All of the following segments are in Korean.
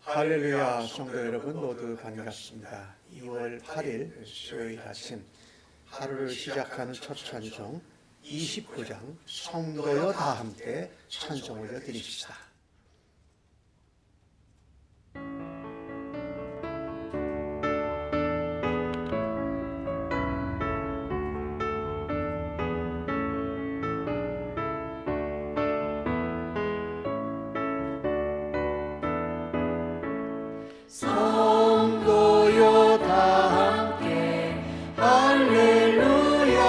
할렐루야. 성도 여러분 모두 반갑습니다. 2월 8일 수요일 아침 하루를 시작하는 첫 찬송 29장 성도여 다 함께 찬송 올려드립시다. 성도여 다 함께 할렐루야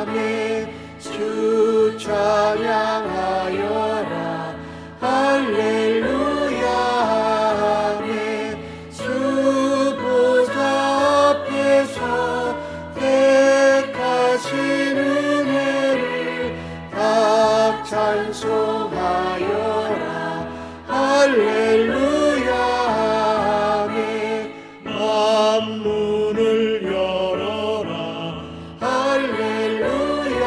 아멘. 주 찬양하여라 할렐루야 아멘. 주 보좌 앞에서 택하신 은혜를 다 찬송하여라 할렐루야. 문을 열어라 할렐루야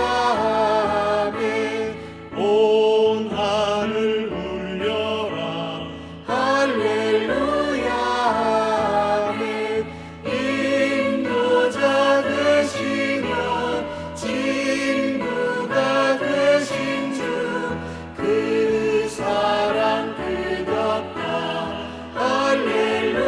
아멘. 온 하늘 울려라 할렐루야 아멘. 인도자 되시며 친구가 되신 주 그 사랑 끝없다 할렐루야.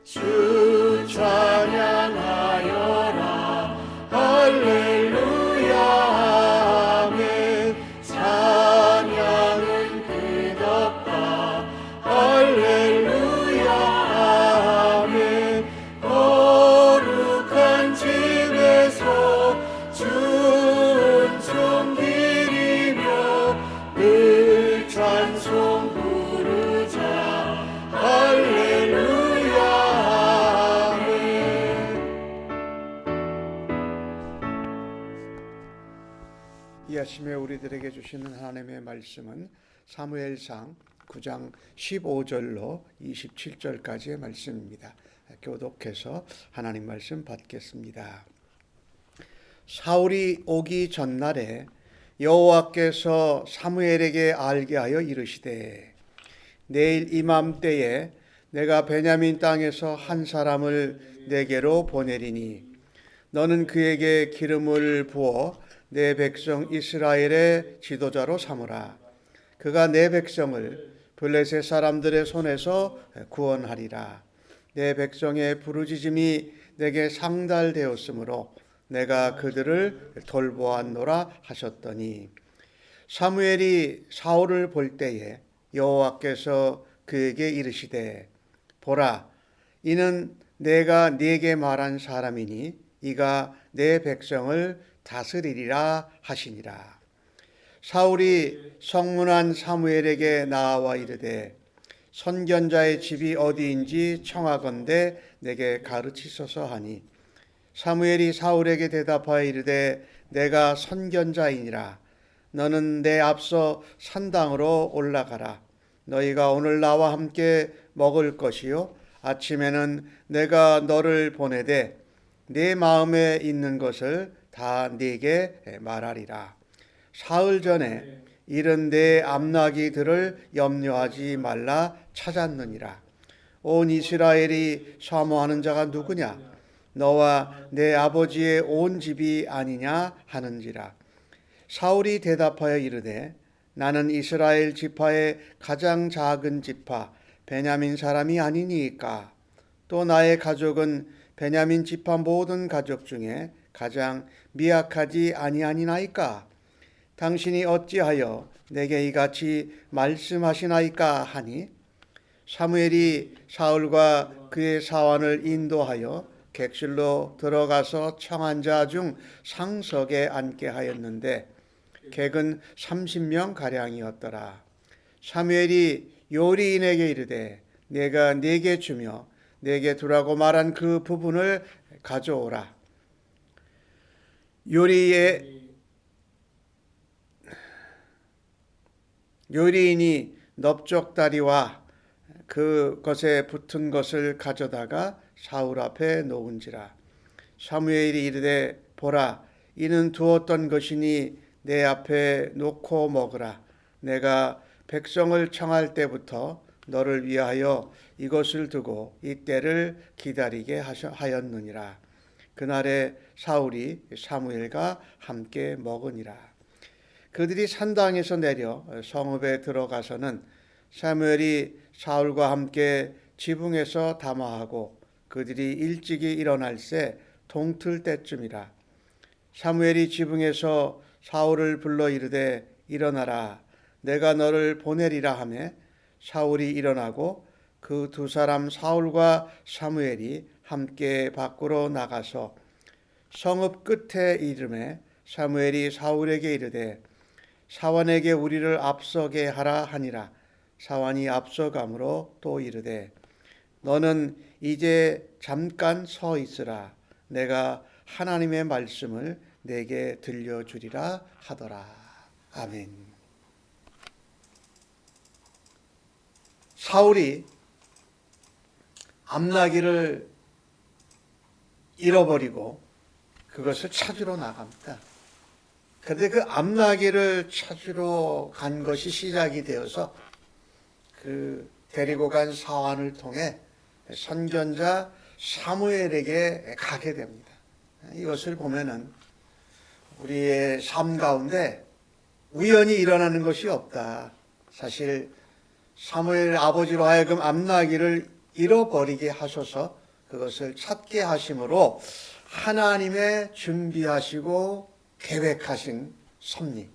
주 찬양하여라 할렐루야 아멘. 찬양은 끝없다 할렐루야 아멘. 거룩한 집에서 주 은총 드리며 늘 찬송 부르자 할렐루야. 이 아침에 우리들에게 주시는 하나님의 말씀은 사무엘상 9장 15절로 27절까지의 말씀입니다. 교독해서 하나님 말씀 받겠습니다. 사울이 오기 전날에 여호와께서 사무엘에게 알게 하여 이르시되 내일 이맘때에 내가 베냐민 땅에서 한 사람을 내게로 보내리니 너는 그에게 기름을 부어 내 백성 이스라엘의 지도자로 삼으라. 그가 내 백성을 블레셋 사람들의 손에서 구원하리라. 내 백성의 부르짖음이 내게 상달되었으므로 내가 그들을 돌보았노라 하셨더니 사무엘이 사울을 볼 때에 여호와께서 그에게 이르시되 보라 이는 내가 네게 말한 사람이니 이가 내 백성을 다스리리라 하시니라. 사울이 성문한 사무엘에게 나와 이르되 선견자의 집이 어디인지 청하건대 내게 가르치소서 하니 사무엘이 사울에게 대답하여 이르되 내가 선견자이니라. 너는 내 앞서 산당으로 올라가라. 너희가 오늘 나와 함께 먹을 것이요 아침에는 내가 너를 보내되 내 마음에 있는 것을 다 네게 말하리라. 사흘 전에 이른 내 암나기들을 염려하지 말라 찾았느니라. 온 이스라엘이 사모하는 자가 누구냐? 너와 내 아버지의 온 집이 아니냐 하는지라. 사울이 대답하여 이르되 나는 이스라엘 지파의 가장 작은 지파 베냐민 사람이 아니니까. 또 나의 가족은 베냐민 지파 모든 가족 중에 가장 미약하지 아니하니나이까. 당신이 어찌하여 내게 이같이 말씀하시나이까 하니 사무엘이 사울과 그의 사환을 인도하여 객실로 들어가서 청한 자 중 상석에 앉게 하였는데 객은 30명 가량이었더라. 사무엘이 요리인에게 이르되 내가 네게 주며 내게 두라고 말한 그 부분을 가져오라. 요리인이 넓적다리와 그것에 붙은 것을 가져다가 사울 앞에 놓은지라. 사무엘이 이르되 보라, 이는 두었던 것이니 내 앞에 놓고 먹으라. 내가 백성을 청할 때부터 너를 위하여 이것을 두고 이 때를 기다리게 하였느니라. 그날에 사울이 사무엘과 함께 먹으니라. 그들이 산당에서 내려 성읍에 들어가서는 사무엘이 사울과 함께 지붕에서 담화하고 그들이 일찍이 일어날새 동틀 때쯤이라. 사무엘이 지붕에서 사울을 불러 이르되 일어나라, 내가 너를 보내리라 하매 사울이 일어나고 그 두 사람 사울과 사무엘이 함께 밖으로 나가서 성읍 끝에 이름에 사무엘이 사울에게 이르되 사원에게 우리를 앞서게 하라 하니라. 사원이 앞서감으로 또 이르되 너는 이제 잠깐 서 있으라. 내가 하나님의 말씀을 내게 들려주리라 하더라. 아멘. 사울이 암나기를 잃어버리고 그것을 찾으러 나갑니다. 그런데 그 암나기를 찾으러 간 것이 시작이 되어서 그 데리고 간 사환을 통해 선견자 사무엘에게 가게 됩니다. 이것을 보면은 우리의 삶 가운데 우연히 일어나는 것이 없다. 사실 사무엘 아버지로 하여금 암나기를 잃어버리게 하셔서 그것을 찾게 하심으로 하나님의 준비하시고 계획하신 섭리,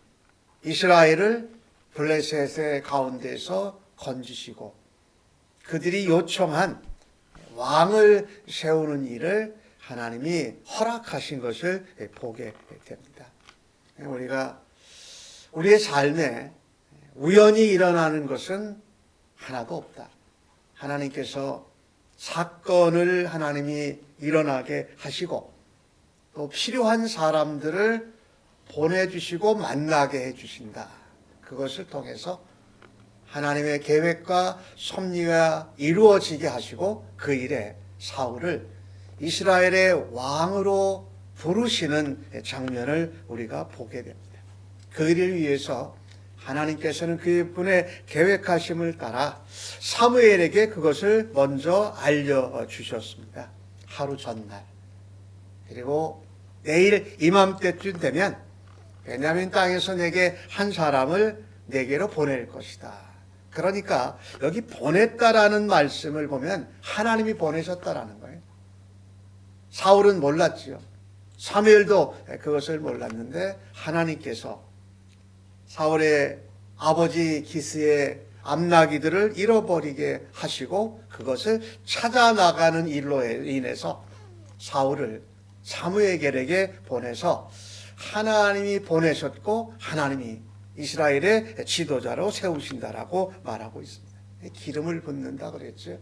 이스라엘을 블레셋의 가운데서 건지시고 그들이 요청한 왕을 세우는 일을 하나님이 허락하신 것을 보게 됩니다. 우리가 우리의 삶에 우연히 일어나는 것은 하나도 없다. 하나님께서 사건을 하나님이 일어나게 하시고 또 필요한 사람들을 보내주시고 만나게 해주신다. 그것을 통해서 하나님의 계획과 섭리가 이루어지게 하시고 그 일에 사울을 이스라엘의 왕으로 부르시는 장면을 우리가 보게 됩니다. 그 일을 위해서 하나님께서는 그분의 계획하심을 따라 사무엘에게 그것을 먼저 알려주셨습니다. 하루 전날. 그리고 내일 이맘때쯤 되면 베냐민 땅에서 내게 한 사람을 내게로 보낼 것이다. 그러니까 여기 보냈다라는 말씀을 보면 하나님이 보내셨다라는 거예요. 사울은 몰랐지요. 사무엘도 그것을 몰랐는데 하나님께서 사울의 아버지 기스의 암나기들을 잃어버리게 하시고 그것을 찾아 나가는 일로 인해서 사울을 사무엘에게 보내서 하나님이 보내셨고 하나님이 이스라엘의 지도자로 세우신다라고 말하고 있습니다. 기름을 붓는다 그랬죠.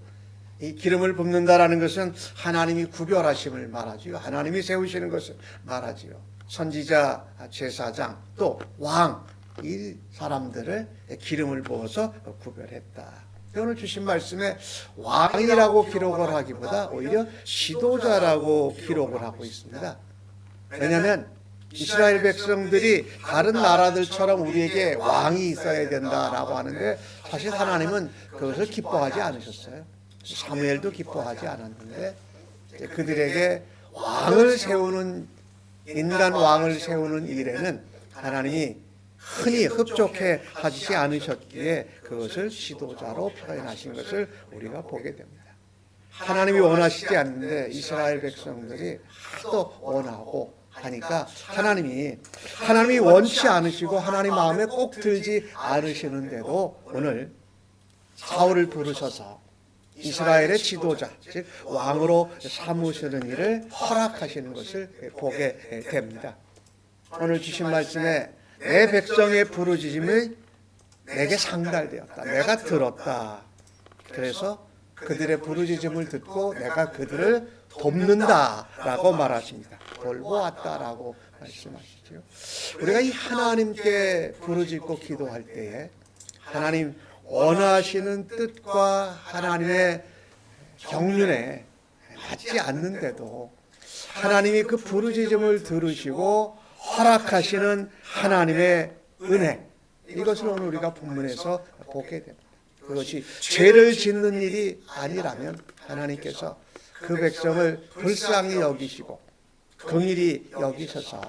이 기름을 붓는다라는 것은 하나님이 구별하심을 말하지요. 하나님이 세우시는 것을 말하지요. 선지자, 제사장, 또 왕, 이 사람들을 기름을 부어서 구별했다. 오늘 주신 말씀에 왕이라고 기록을 하기보다 오히려 지도자라고 기록을 하고 있습니다. 왜냐하면 이스라엘 백성들이 다른 나라들처럼 우리에게 왕이 있어야 된다라고 하는데 사실 하나님은 그것을 기뻐하지 않으셨어요. 사무엘도 기뻐하지 않았는데 그들에게 왕을 세우는 인간 왕을 세우는 일에는 하나님이 흔히 흡족해 하지 않으셨기에 그것을 지도자로 표현하신 것을 우리가 보게 됩니다. 하나님이 원하시지 않는데 이스라엘 백성들이 하도 원하고 하니까 하나님이 원치 않으시고 하나님 마음에 꼭 들지 않으시는데도 오늘 사울을 부르셔서 이스라엘의 지도자, 즉 왕으로 삼으시는 일을 허락하시는 것을 보게 됩니다. 오늘 주신 말씀에 내 백성의 부르짖음이 내게 상달되었다. 내가 들었다. 그래서 그들의 부르짖음을 듣고 내가 그들을 돕는다라고 말하십니다. 돌보았다라고 말씀하시죠. 우리가 이 하나님께 부르짖고 기도할 때에 하나님 원하시는 뜻과 하나님의 경륜에 맞지 않는데도 하나님이 그 부르짖음을 들으시고 허락하시는 하나님의 은혜, 이것을 오늘 우리가 본문에서 보게 됩니다. 그것이 죄를 짓는 일이 아니라면 하나님께서 그 백성을 불쌍히 여기시고 긍휼히 여기셔서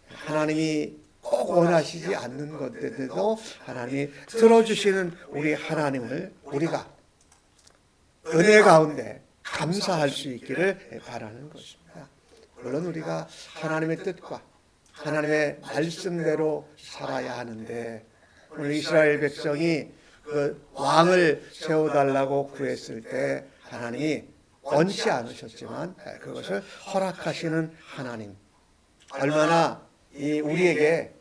하나님이 꼭 원하시지 않는 것들도 하나님이 들어주시는 우리 하나님을 우리가 은혜 가운데 감사할 수 있기를 바라는 것입니다. 물론 우리가 하나님의 뜻과 하나님의 말씀대로 살아야 하는데, 오늘 이스라엘 백성이 그 왕을 세워달라고 구했을 때 하나님이 원치 않으셨지만 그것을 허락하시는 하나님, 얼마나 우리에게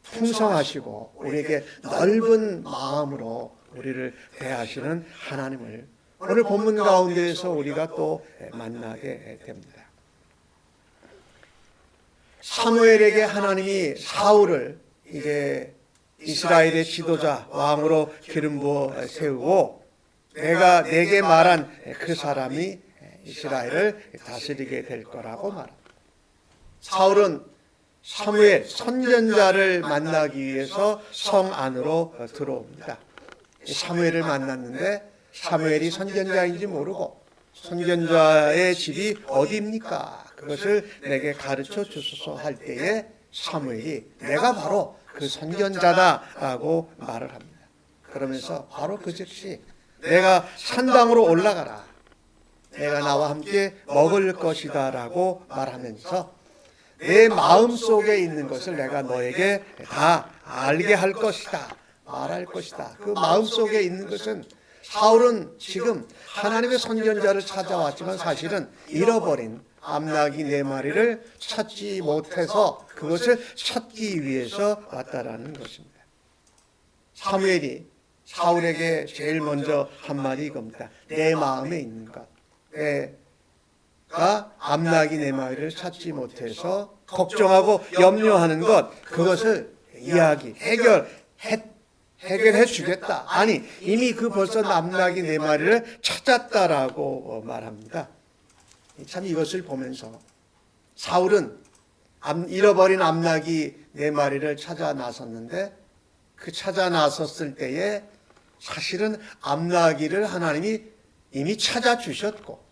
풍성하시고 우리에게 넓은 마음으로 우리를 대하시는 하나님을 오늘 본문 가운데에서 우리가 또 만나게 됩니다. 사무엘에게 하나님이 사울을 이제 이스라엘의 지도자 왕으로 기름 부어 세우고 내가 내게 말한 그 사람이 이스라엘을 다스리게 될 거라고 말합니다. 사울은 사무엘 선지자를 만나기 위해서 성 안으로 들어옵니다. 사무엘을 만났는데 사무엘이 선지자인지 모르고 선지자의 집이 어디입니까? 그것을 내게 가르쳐 주소서 할 때에 사무엘이 내가 바로 그 선지자다라고 말을 합니다. 그러면서 바로 그 즉시 내가 산당으로 올라가라, 내가 나와 함께 먹을 것이다 라고 말하면서 내 마음속에 있는 것을 내가 너에게 다 알게 할 것이다, 말할 것이다. 그 마음속에 있는 것은 사울은 지금 하나님의 선지자를 찾아왔지만 사실은 잃어버린 암나귀 4마리를 찾지 못해서 그것을 찾기 위해서 왔다라는 것입니다. 사무엘이 사울에게 제일 먼저 한 말이 이겁니다. 내 마음에 있는 것, 내가 암나귀 4마리를 찾지 못해서 걱정하고 염려하는 것, 그것을 해결해 주겠다. 아니, 이미 그 벌써 암나귀 4마리를 찾았다라고 말합니다. 참 이것을 보면서 사울은 잃어버린 암나귀 4마리를 찾아 나섰는데, 그 찾아 나섰을 때에 사실은 암나귀를 하나님이 이미 찾아주셨고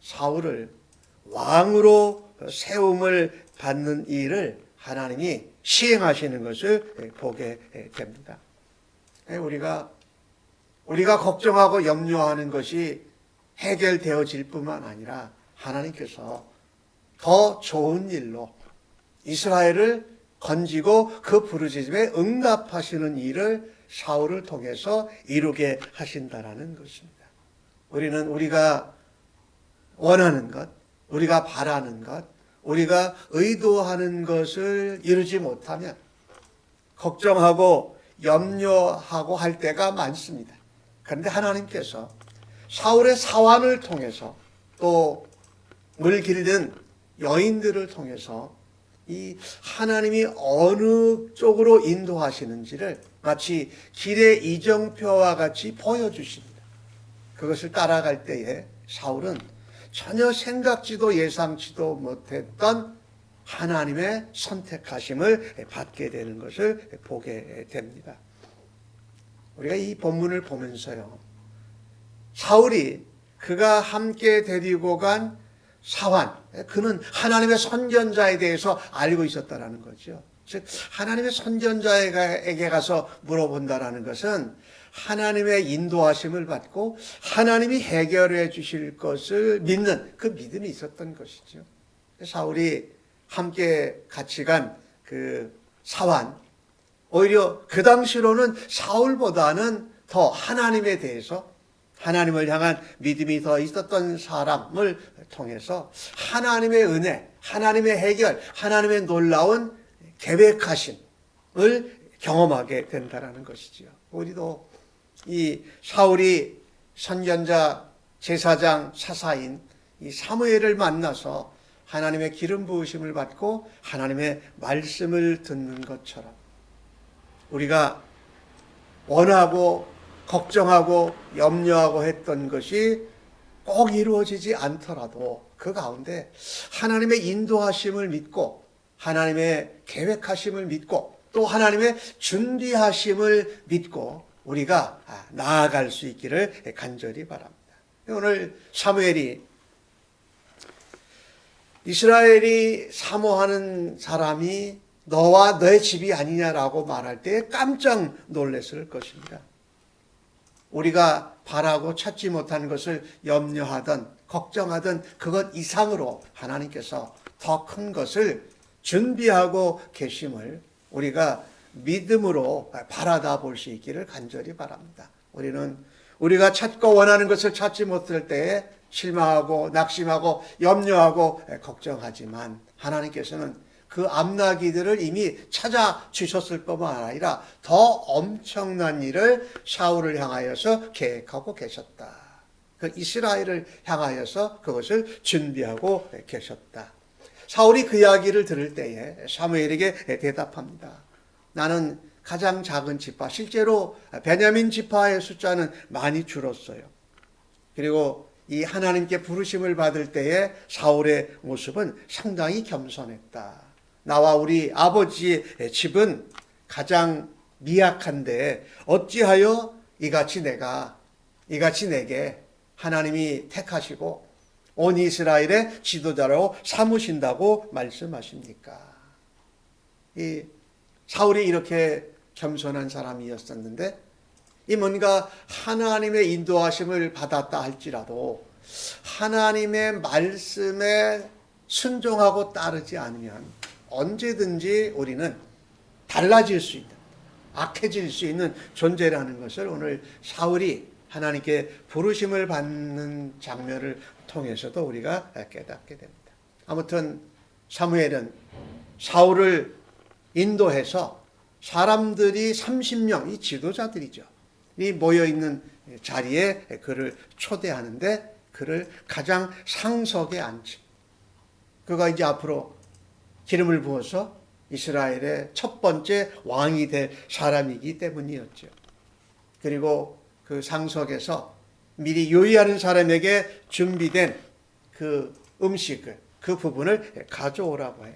사울을 왕으로 세움을 받는 일을 하나님이 시행하시는 것을 보게 됩니다. 우리가 걱정하고 염려하는 것이 해결되어질 뿐만 아니라 하나님께서 더 좋은 일로 이스라엘을 건지고 그 부르짖음에 응답하시는 일을 사울을 통해서 이루게 하신다라는 것입니다. 우리는 우리가 원하는 것, 우리가 바라는 것, 우리가 의도하는 것을 이루지 못하면 걱정하고 염려하고 할 때가 많습니다. 그런데 하나님께서 사울의 사환을 통해서 또 물 길든 여인들을 통해서 이 하나님이 어느 쪽으로 인도하시는지를 마치 길의 이정표와 같이 보여주십니다. 그것을 따라갈 때에 사울은 전혀 생각지도 예상치도 못했던 하나님의 선택하심을 받게 되는 것을 보게 됩니다. 우리가 이 본문을 보면서요, 사울이 그가 함께 데리고 간 사환, 그는 하나님의 선지자에 대해서 알고 있었다라는 거죠. 즉 하나님의 선지자에게 가서 물어본다라는 것은 하나님의 인도하심을 받고 하나님이 해결해 주실 것을 믿는 그 믿음이 있었던 것이죠. 사울이 함께 같이 간 그 사환, 오히려 그 당시로는 사울보다는 더 하나님에 대해서, 하나님을 향한 믿음이 더 있었던 사람을 통해서 하나님의 은혜, 하나님의 해결, 하나님의 놀라운 계획하심을 경험하게 된다는 것이지요. 우리도 이 사울이 선지자, 제사장, 사사인 이 사무엘을 만나서 하나님의 기름 부으심을 받고 하나님의 말씀을 듣는 것처럼 우리가 원하고 걱정하고 염려하고 했던 것이 꼭 이루어지지 않더라도 그 가운데 하나님의 인도하심을 믿고 하나님의 계획하심을 믿고 또 하나님의 준비하심을 믿고 우리가 나아갈 수 있기를 간절히 바랍니다. 오늘 사무엘이 이스라엘이 사모하는 사람이 너와 너의 집이 아니냐라고 말할 때 깜짝 놀랐을 것입니다. 우리가 바라고 찾지 못한 것을 염려하던 걱정하던 그것 이상으로 하나님께서 더 큰 것을 준비하고 계심을 우리가 믿음으로 바라다 볼 수 있기를 간절히 바랍니다. 우리는 우리가 찾고 원하는 것을 찾지 못할 때에 실망하고 낙심하고 염려하고 걱정하지만 하나님께서는 그 앞나기들을 이미 찾아주셨을 뿐만 아니라 더 엄청난 일을 사울을 향하여서 계획하고 계셨다. 그 이스라엘을 향하여서 그것을 준비하고 계셨다. 사울이 그 이야기를 들을 때에 사무엘에게 대답합니다. 나는 가장 작은 지파, 실제로 베냐민 지파의 숫자는 많이 줄었어요. 그리고 이 하나님께 부르심을 받을 때에 사울의 모습은 상당히 겸손했다. 나와 우리 아버지의 집은 가장 미약한데 어찌하여 이같이 내게 하나님이 택하시고 온 이스라엘의 지도자로 삼으신다고 말씀하십니까? 이 사울이 이렇게 겸손한 사람이었었는데 이 뭔가 하나님의 인도하심을 받았다 할지라도 하나님의 말씀에 순종하고 따르지 않으면 언제든지 우리는 달라질 수 있는, 악해질 수 있는 존재라는 것을 오늘 사울이 하나님께 부르심을 받는 장면을 통해서도 우리가 깨닫게 됩니다. 아무튼 사무엘은 사울을 인도해서 사람들이 30명, 이 지도자들이죠. 이 모여있는 자리에 그를 초대하는데 그를 가장 상석에 앉힌. 그가 이제 앞으로 기름을 부어서 이스라엘의 첫 번째 왕이 될 사람이기 때문이었죠. 그리고 그 상석에서 미리 요리하는 사람에게 준비된 그 음식을, 그 부분을 가져오라고 해요.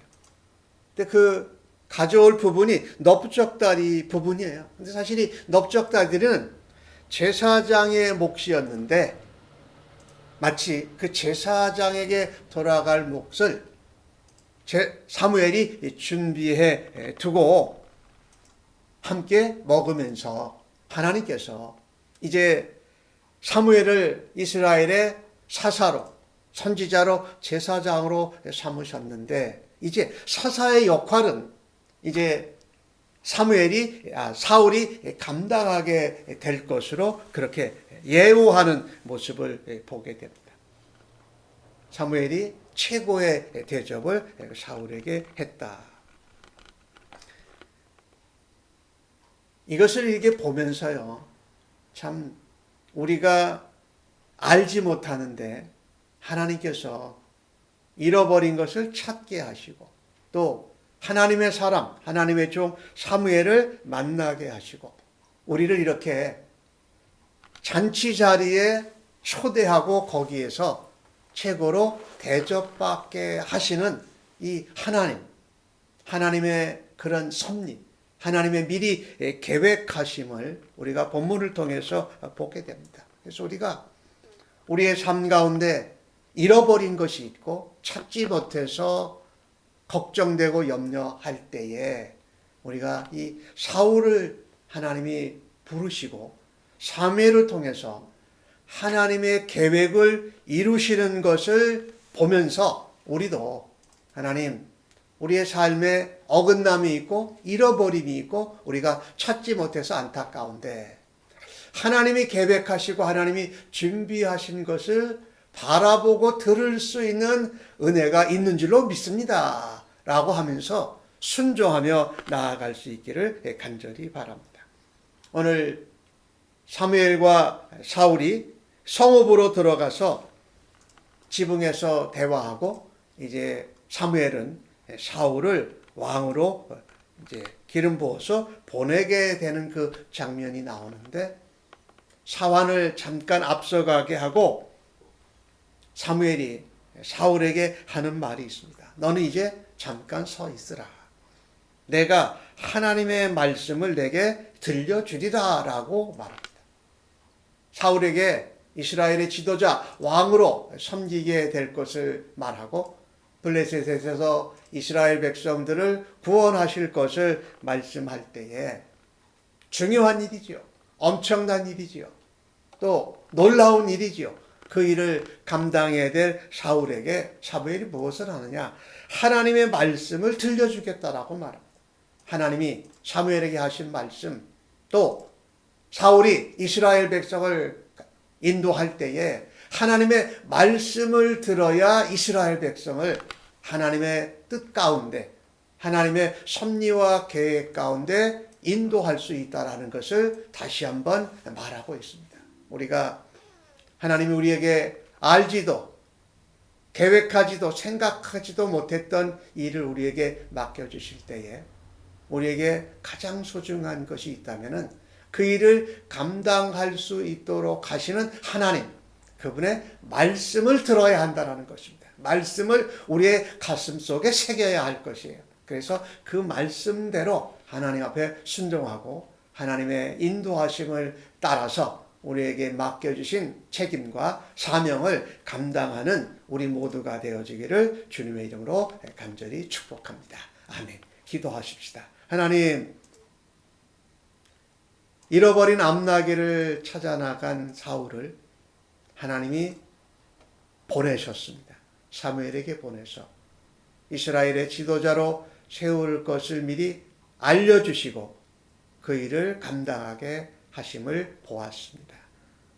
근데 그 가져올 부분이 넓적다리 부분이에요. 근데 사실 이 넓적다리는 제사장의 몫이었는데 마치 그 제사장에게 돌아갈 몫을 사무엘이 준비해 두고 함께 먹으면서 하나님께서 이제 사무엘을 이스라엘의 사사로, 선지자로, 제사장으로 삼으셨는데 이제 사사의 역할은 이제 사울이 감당하게 될 것으로 그렇게 예우하는 모습을 보게 됩니다. 사무엘이 최고의 대접을 사울에게 했다. 이것을 이렇게 보면서요, 참 우리가 알지 못하는데 하나님께서 잃어버린 것을 찾게 하시고 또 하나님의 사람, 하나님의 종 사무엘을 만나게 하시고 우리를 이렇게 잔치 자리에 초대하고 거기에서 최고로 대접받게 하시는 이 하나님의 그런 섭리, 하나님의 미리 계획하심을 우리가 본문을 통해서 보게 됩니다. 그래서 우리가 우리의 삶 가운데 잃어버린 것이 있고 찾지 못해서 걱정되고 염려할 때에 우리가 이 사울을 하나님이 부르시고 사무엘을 통해서 하나님의 계획을 이루시는 것을 보면서 우리도 하나님, 우리의 삶에 어긋남이 있고 잃어버림이 있고 우리가 찾지 못해서 안타까운데 하나님이 계획하시고 하나님이 준비하신 것을 바라보고 들을 수 있는 은혜가 있는 줄로 믿습니다. 라고 하면서 순종하며 나아갈 수 있기를 간절히 바랍니다. 오늘 사무엘과 사울이 성읍으로 들어가서 지붕에서 대화하고 이제 사무엘은 사울을 왕으로 이제 기름 부어서 보내게 되는 그 장면이 나오는데, 사환을 잠깐 앞서가게 하고 사무엘이 사울에게 하는 말이 있습니다. 너는 이제 잠깐 서 있으라. 내가 하나님의 말씀을 내게 들려주리라 라고 말합니다. 사울에게 이스라엘의 지도자, 왕으로 섬기게 될 것을 말하고 블레셋에서 이스라엘 백성들을 구원하실 것을 말씀할 때에 중요한 일이지요. 엄청난 일이지요. 또 놀라운 일이지요. 그 일을 감당해야 될 사울에게 사무엘이 무엇을 하느냐? 하나님의 말씀을 들려주겠다라고 말합니다. 하나님이 사무엘에게 하신 말씀, 또 사울이 이스라엘 백성을 인도할 때에 하나님의 말씀을 들어야 이스라엘 백성을 하나님의 뜻 가운데, 하나님의 섭리와 계획 가운데 인도할 수 있다라는 것을 다시 한번 말하고 있습니다. 우리가 하나님이 우리에게 알지도 계획하지도 생각하지도 못했던 일을 우리에게 맡겨주실 때에 우리에게 가장 소중한 것이 있다면 그 일을 감당할 수 있도록 하시는 하나님, 그분의 말씀을 들어야 한다는 것입니다. 말씀을 우리의 가슴 속에 새겨야 할 것이에요. 그래서 그 말씀대로 하나님 앞에 순종하고 하나님의 인도하심을 따라서 우리에게 맡겨주신 책임과 사명을 감당하는 우리 모두가 되어지기를 주님의 이름으로 간절히 축복합니다. 아멘. 기도하십시다. 하나님, 잃어버린 암나귀를 찾아 나간 사울을 하나님이 보내셨습니다. 사무엘에게 보내서 이스라엘의 지도자로 세울 것을 미리 알려주시고 그 일을 감당하게 하심을 보았습니다.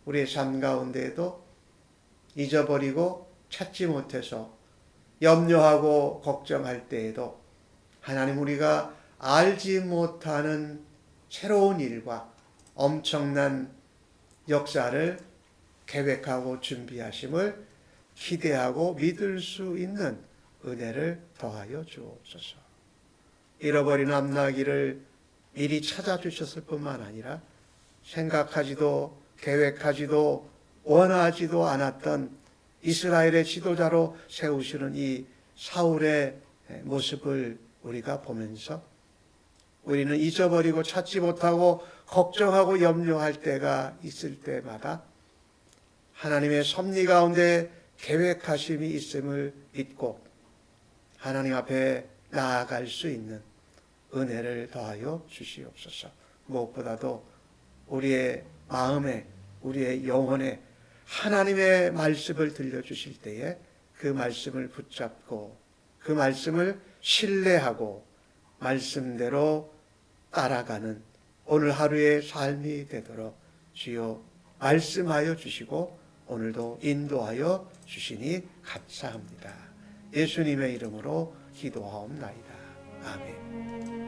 우리의 삶 가운데에도 잊어버리고 찾지 못해서 염려하고 걱정할 때에도 하나님, 우리가 알지 못하는 새로운 일과 엄청난 역사를 계획하고 준비하심을 기대하고 믿을 수 있는 은혜를 더하여 주옵소서. 잃어버린 암나귀를 미리 찾아주셨을 뿐만 아니라 생각하지도 계획하지도 원하지도 않았던 이스라엘의 지도자로 세우시는 이 사울의 모습을 우리가 보면서 우리는 잊어버리고 찾지 못하고 걱정하고 염려할 때가 있을 때마다 하나님의 섭리 가운데 계획하심이 있음을 믿고 하나님 앞에 나아갈 수 있는 은혜를 더하여 주시옵소서. 무엇보다도 우리의 마음에, 우리의 영혼에 하나님의 말씀을 들려주실 때에 그 말씀을 붙잡고 그 말씀을 신뢰하고 말씀대로 따라가는 오늘 하루의 삶이 되도록 주여 말씀하여 주시고 오늘도 인도하여 주시니 감사합니다. 예수님의 이름으로 기도하옵나이다. 아멘.